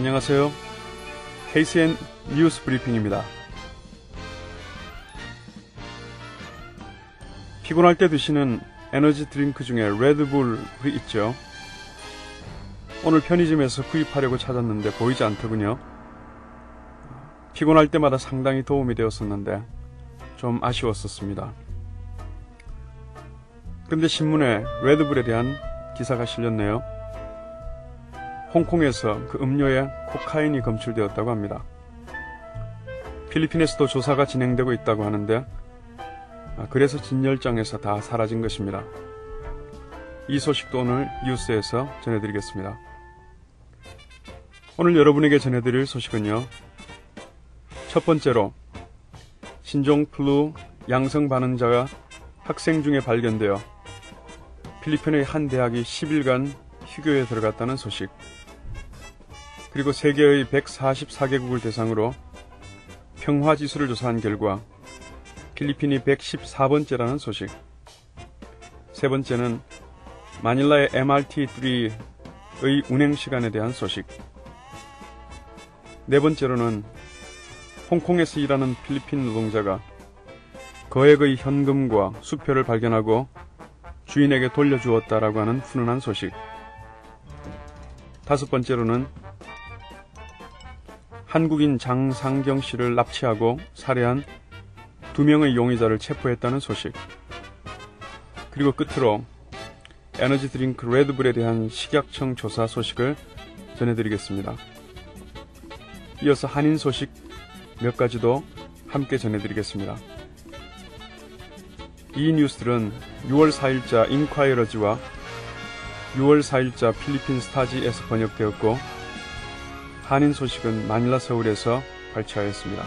안녕하세요. KCN 뉴스 브리핑입니다. 피곤할 때 드시는 에너지 드링크 중에 레드불이 있죠. 오늘 편의점에서 구입하려고 찾았는데 보이지 않더군요. 피곤할 때마다 상당히 도움이 되었었는데 좀 아쉬웠었습니다. 근데 신문에 레드불에 대한 기사가 실렸네요. 홍콩에서 그 음료에 코카인이 검출되었다고 합니다. 필리핀에서도 조사가 진행되고 있다고 하는데 그래서 진열장에서 다 사라진 것입니다. 이 소식도 오늘 뉴스에서 전해드리겠습니다. 오늘 여러분에게 전해드릴 소식은요. 첫 번째로 신종 플루 양성 반응자가 학생 중에 발견되어 필리핀의 한 대학이 10일간 휴교에 들어갔다는 소식, 그리고 세계의 144개국을 대상으로 평화지수를 조사한 결과 필리핀이 114번째라는 소식, 세 번째는 마닐라의 MRT3의 운행시간에 대한 소식, 네 번째로는 홍콩에서 일하는 필리핀 노동자가 거액의 현금과 수표를 발견하고 주인에게 돌려주었다라고 하는 훈훈한 소식, 다섯 번째로는 한국인 장상경 씨를 납치하고 살해한 2명의 용의자를 체포했다는 소식, 그리고 끝으로 에너지 드링크 레드불에 대한 식약청 조사 소식을 전해드리겠습니다. 이어서 한인 소식 몇 가지도 함께 전해드리겠습니다. 이 뉴스들은 6월 4일자 인콰이러지와 6월 4일자 필리핀 스타지에서 번역되었고, 한인 소식은 마닐라 서울에서 발췌하였습니다.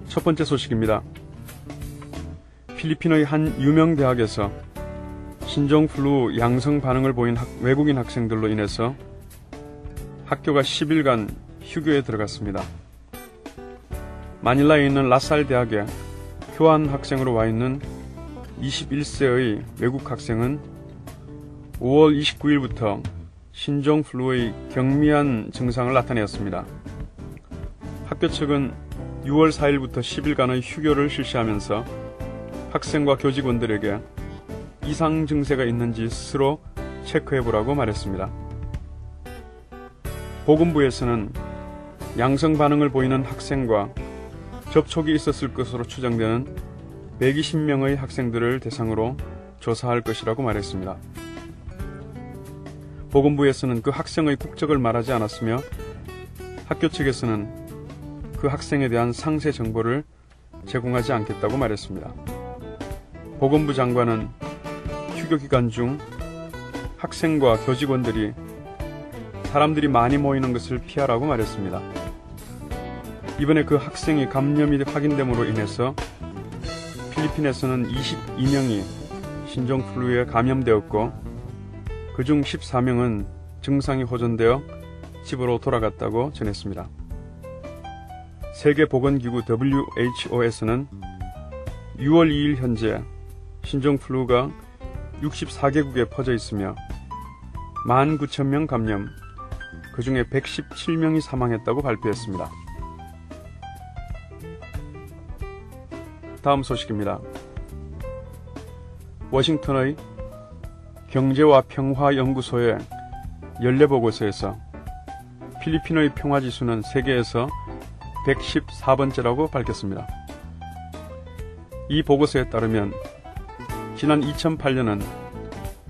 첫 번째 소식입니다. 필리핀의 한 유명 대학에서 신종 플루 양성 반응을 보인 외국인 학생들로 인해서 학교가 10일간 휴교에 들어갔습니다. 마닐라에 있는 라살 대학에 교환 학생으로 와 있는 21세의 외국 학생은 5월 29일부터 신종 플루의 경미한 증상을 나타내었습니다. 학교 측은 6월 4일부터 10일간의 휴교를 실시하면서 학생과 교직원들에게 이상 증세가 있는지 스스로 체크해보라고 말했습니다. 보건부에서는 양성 반응을 보이는 학생과 접촉이 있었을 것으로 추정되는 120명의 학생들을 대상으로 조사할 것이라고 말했습니다. 보건부에서는 그 학생의 국적을 말하지 않았으며 학교 측에서는 그 학생에 대한 상세 정보를 제공하지 않겠다고 말했습니다. 보건부 장관은 휴교 기간 중 학생과 교직원들이 사람들이 많이 모이는 것을 피하라고 말했습니다. 이번에 그 학생이 감염이 확인됨으로 인해서 필리핀에서는 22명이 신종 플루에 감염되었고, 그중 14명은 증상이 호전되어 집으로 돌아갔다고 전했습니다. 세계보건기구 WHO에서는 6월 2일 현재 신종 플루가 64개국에 퍼져 있으며 19,000명 감염, 그 중에 117명이 사망했다고 발표했습니다. 다음 소식입니다. 워싱턴의 경제와 평화연구소의 연례보고서에서 필리핀의 평화지수는 세계에서 114번째라고 밝혔습니다. 이 보고서에 따르면 지난 2008년은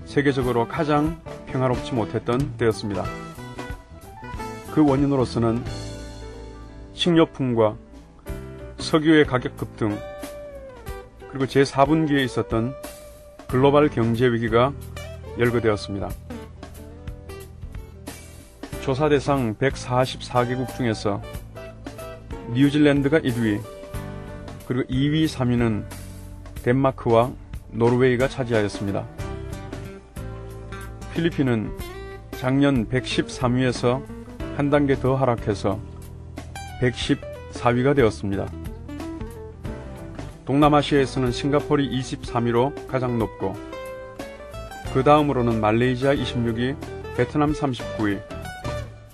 세계적으로 가장 평화롭지 못했던 때였습니다. 그 원인으로서는 식료품과 석유의 가격 급등, 그리고 제4분기에 있었던 글로벌 경제 위기가 열거되었습니다. 조사 대상 144개국 중에서 뉴질랜드가 1위, 그리고 2위, 3위는 덴마크와 노르웨이가 차지하였습니다. 필리핀은 작년 113위에서 한 단계 더 하락해서 114위가 되었습니다. 동남아시아에서는 싱가포르이 23위로 가장 높고 그 다음으로는 말레이시아 26위, 베트남 39위,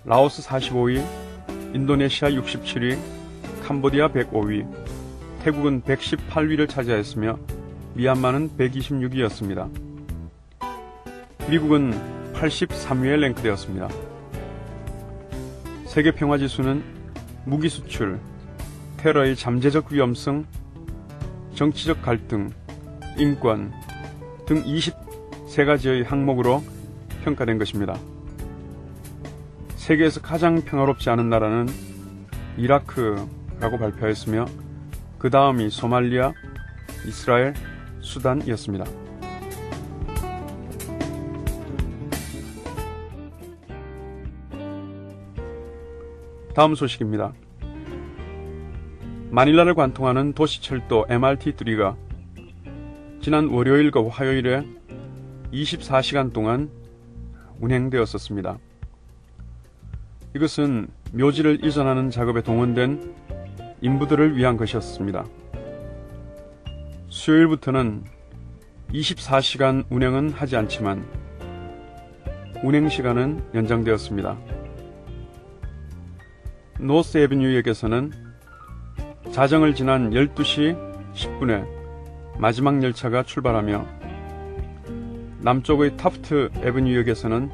라오스 45위, 인도네시아 67위, 캄보디아 105위, 태국은 118위를 차지하였으며 미얀마는 126위였습니다. 미국은 83위에 랭크되었습니다. 세계평화지수는 무기 수출, 테러의 잠재적 위험성, 정치적 갈등, 인권 등 23가지의 항목으로 평가된 것입니다. 세계에서 가장 평화롭지 않은 나라는 이라크라고 발표하였으며 그 다음이 소말리아, 이스라엘, 수단이었습니다. 다음 소식입니다. 마닐라를 관통하는 도시철도 MRT3가 지난 월요일과 화요일에 24시간 동안 운행되었었습니다. 이것은 묘지를 이전하는 작업에 동원된 인부들을 위한 것이었습니다. 수요일부터는 24시간 운행은 하지 않지만 운행시간은 연장되었습니다. 노스 애비뉴역에서는 자정을 지난 12시 10분에 마지막 열차가 출발하며 남쪽의 타프트 애비뉴역에서는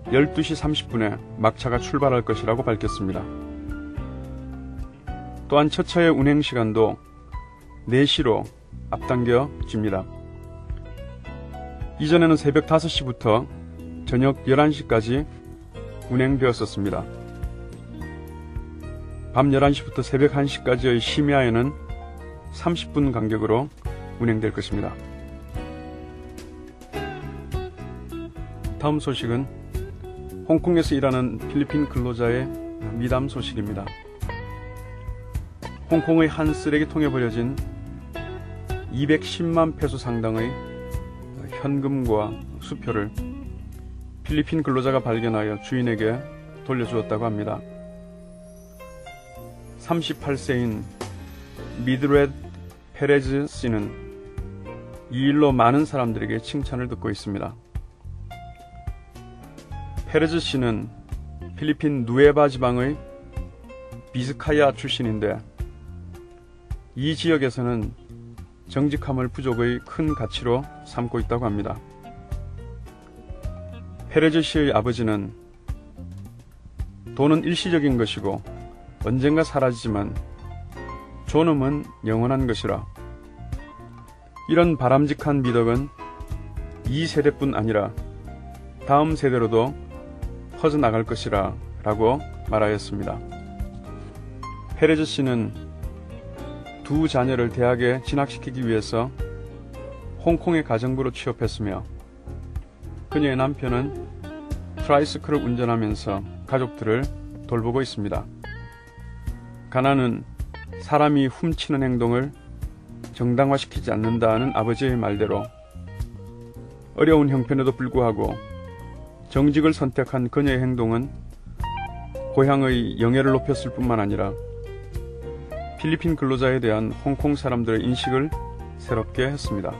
12시 30분에 막차가 출발할 것이라고 밝혔습니다. 또한 첫 차의 운행시간도 4시로 앞당겨집니다. 이전에는 새벽 5시부터 저녁 11시까지 운행되었었습니다. 밤 11시부터 새벽 1시까지의 심야에는 30분 간격으로 운행될 것입니다. 다음 소식은 홍콩에서 일하는 필리핀 근로자의 미담 소식입니다. 홍콩의 한 쓰레기통에 버려진 210만 페소 상당의 현금과 수표를 필리핀 근로자가 발견하여 주인에게 돌려주었다고 합니다. 38세인 미드레드 페레즈 씨는 이 일로 많은 사람들에게 칭찬을 듣고 있습니다. 페레즈 씨는 필리핀 누에바 지방의 비스카야 출신인데 이 지역에서는 정직함을 부족의 큰 가치로 삼고 있다고 합니다. 페레즈 씨의 아버지는 돈은 일시적인 것이고 언젠가 사라지지만 존엄은 영원한 것이라. 이런 바람직한 미덕은 이 세대뿐 아니라 다음 세대로도 퍼져나갈 것이라 라고 말하였습니다. 페레즈 씨는 두 자녀를 대학에 진학시키기 위해서 홍콩의 가정부로 취업했으며 그녀의 남편은 트라이스클을 운전하면서 가족들을 돌보고 있습니다. 가난은 사람이 훔치는 행동을 정당화시키지 않는다는 아버지의 말대로 어려운 형편에도 불구하고 정직을 선택한 그녀의 행동은 고향의 영예를 높였을 뿐만 아니라 필리핀 근로자에 대한 홍콩 사람들의 인식을 새롭게 했습니다.